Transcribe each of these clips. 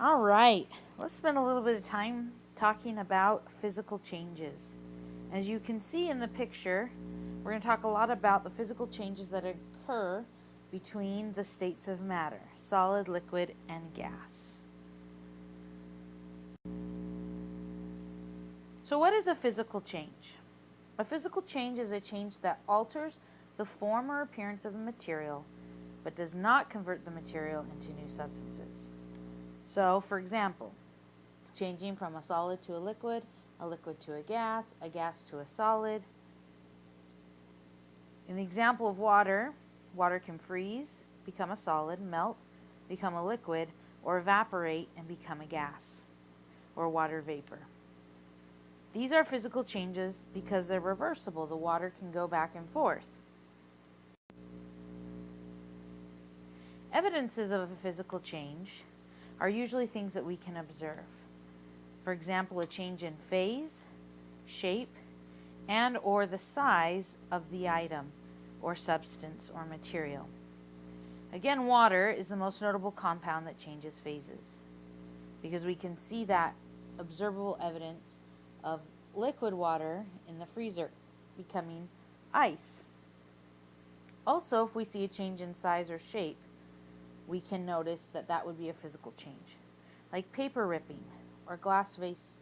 All right, let's spend a little bit of time talking about physical changes. As you can see in the picture, we're going to talk a lot about the physical changes that occur between the states of matter, solid, liquid, and gas. So what is a physical change? A physical change is a change that alters the form or appearance of a material, but does not convert the material into new substances. So, for example, changing from a solid to a liquid to a gas to a solid. In the example of water, water can freeze, become a solid, melt, become a liquid, or evaporate and become a gas or water vapor. These are physical changes because they're reversible. The water can go back and forth. Evidences of a physical change are usually things that we can observe. For example, a change in phase, shape, and or the size of the item or substance or material. Again, water is the most notable compound that changes phases because we can see that observable evidence of liquid water in the freezer becoming ice. Also, if we see a change in size or shape, we can notice that that would be a physical change, like paper ripping or glass vase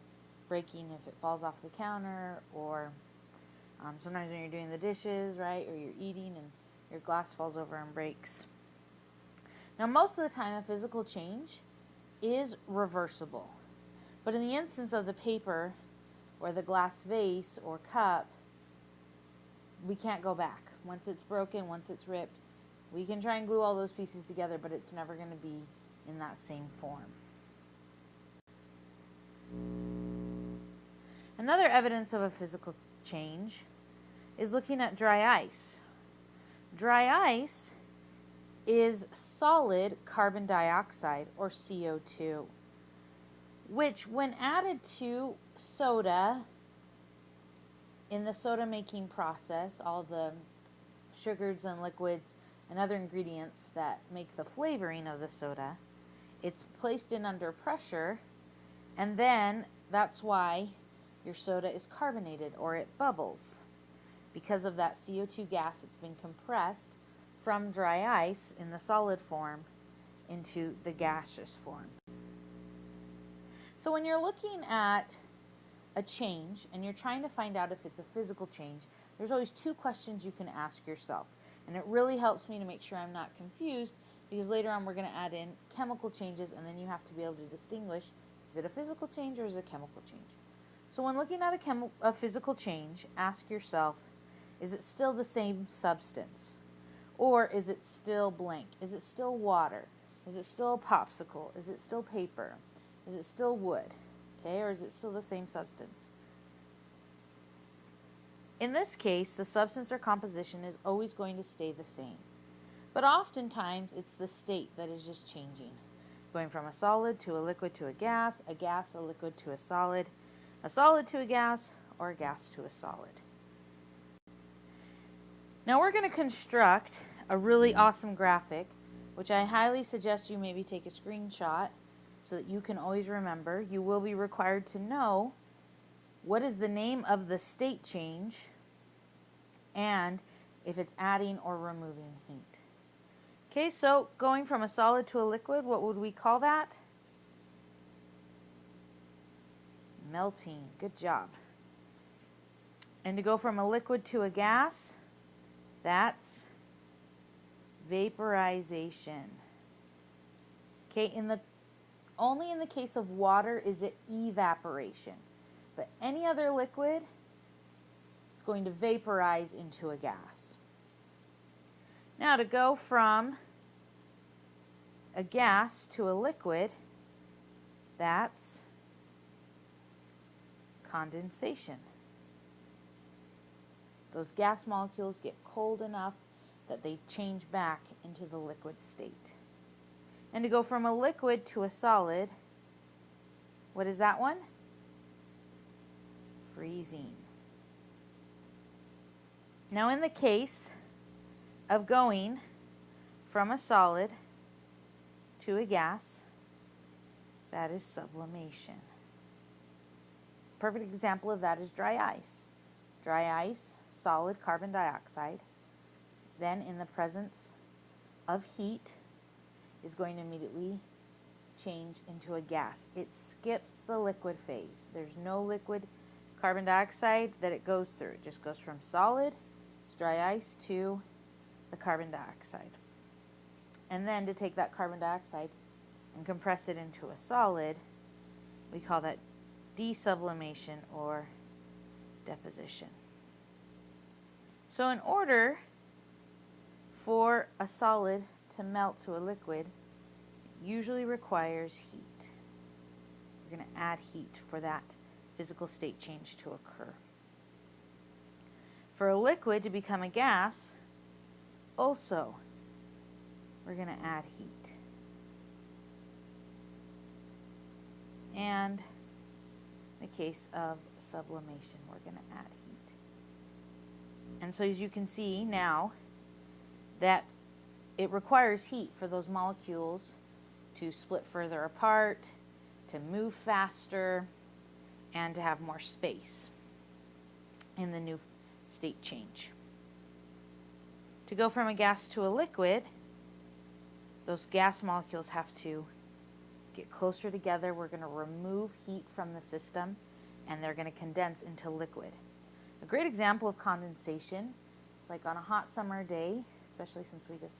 breaking if it falls off the counter, or sometimes when you're doing the dishes, right, or you're eating and your glass falls over and breaks. Now, most of the time, a physical change is reversible, but in the instance of the paper or the glass vase or cup, we can't go back. Once it's broken, once it's ripped, we can try and glue all those pieces together, but it's never going to be in that same form. Another evidence of a physical change is looking at dry ice. Dry ice is solid carbon dioxide, or CO2, which when added to soda in the soda making process, all the sugars and liquids and other ingredients that make the flavoring of the soda, it's placed in under pressure, and then that's why your soda is carbonated or it bubbles, because of that CO2 gas that's been compressed from dry ice in the solid form into the gaseous form. So when you're looking at a change and you're trying to find out if it's a physical change, there's always two questions you can ask yourself. And it really helps me to make sure I'm not confused, because later on we're going to add in chemical changes, and then you have to be able to distinguish, is it a physical change or is it a chemical change? So when looking at a physical change, ask yourself, is it still the same substance? Or is it still blank? Is it still water? Is it still a popsicle? Is it still paper? Is it still wood? Okay, or is it still the same substance? In this case, the substance or composition is always going to stay the same. But oftentimes, it's the state that is just changing, going from a solid to a liquid to a gas, a liquid to a solid to a gas, or a gas to a solid. Now we're going to construct a really awesome graphic, which I highly suggest you maybe take a screenshot so that you can always remember. You will be required to know what is the name of the state change and if it's adding or removing heat. Okay, so going from a solid to a liquid, what would we call that? Melting. Good job. And to go from a liquid to a gas, that's vaporization. Okay, only in the case of water is it evaporation. But any other liquid, it's going to vaporize into a gas. Now to go from a gas to a liquid, that's condensation. Those gas molecules get cold enough that they change back into the liquid state. And to go from a liquid to a solid, what is that one? Freezing. Now in the case of going from a solid to a gas, That is sublimation. Perfect example of that is dry ice. Dry ice, solid carbon dioxide, then in the presence of heat is going to immediately change into a gas. It skips the liquid phase. There's no liquid carbon dioxide that it goes through. It just goes from solid, it's dry ice, to the carbon dioxide. And then to take that carbon dioxide and compress it into a solid, we call that desublimation or deposition. So in order for a solid to melt to a liquid, it usually requires heat. We're going to add heat for that physical state change to occur. For a liquid to become a gas, also, we're going to add heat. And in the case of sublimation, we're going to add heat. And so as you can see now that it requires heat for those molecules to split further apart, to move faster, and to have more space in the new state change. To go from a gas to a liquid, those gas molecules have to get closer together. We're going to remove heat from the system, and they're going to condense into liquid. A great example of condensation is like on a hot summer day, especially since we just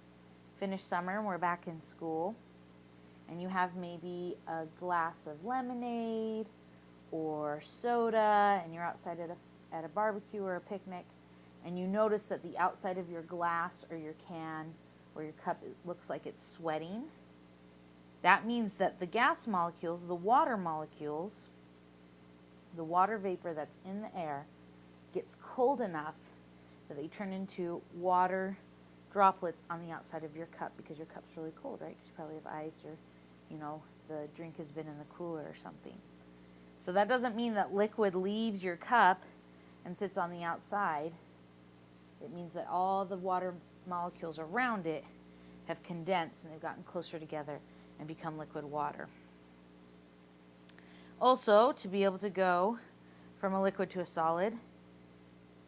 finished summer and we're back in school, and you have maybe a glass of lemonade or soda, and you're outside at a barbecue or a picnic, and you notice that the outside of your glass or your can or your cup, it looks like it's sweating. That means that the gas molecules, the water molecules, the water vapor that's in the air, gets cold enough that they turn into water droplets on the outside of your cup, because your cup's really cold, right? Because you probably have ice, or, the drink has been in the cooler or something. So that doesn't mean that liquid leaves your cup and sits on the outside. It means that all the water molecules around it have condensed and they've gotten closer together and become liquid water. Also, to be able to go from a liquid to a solid,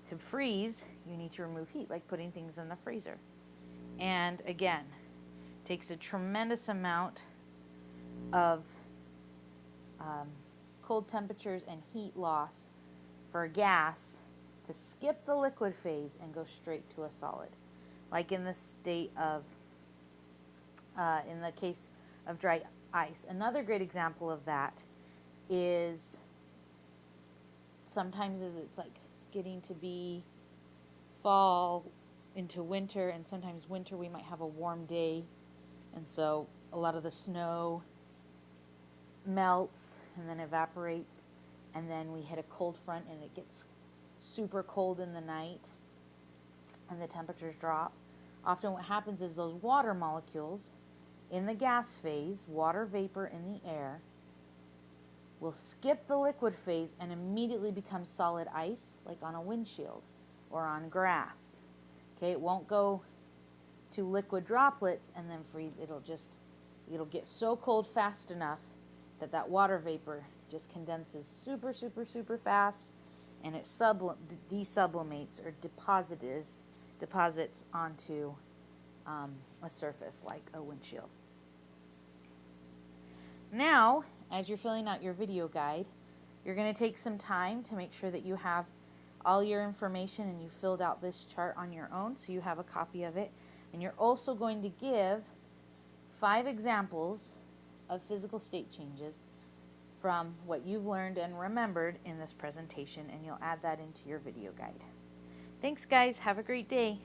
to freeze, you need to remove heat, like putting things in the freezer. And again, it takes a tremendous amount of cold temperatures and heat loss for a gas to skip the liquid phase and go straight to a solid. Like in the state of, in the case of dry ice. Another great example of that is sometimes it's like getting to be fall into winter, and sometimes winter we might have a warm day, and so a lot of the snow melts and then evaporates, and then we hit a cold front and it gets super cold in the night and the temperatures drop. Often what happens is those water molecules in the gas phase, water vapor in the air, will skip the liquid phase and immediately become solid ice, like on a windshield or on grass. Okay, it won't go to liquid droplets and then freeze. It'll get so cold fast enough that water vapor just condenses super, super, super fast, and it desublimates or deposits onto a surface like a windshield. Now, as you're filling out your video guide, you're going to take some time to make sure that you have all your information and you filled out this chart on your own, so you have a copy of it. And you're also going to give 5 examples of physical state changes from what you've learned and remembered in this presentation, and you'll add that into your video guide. Thanks, guys. Have a great day.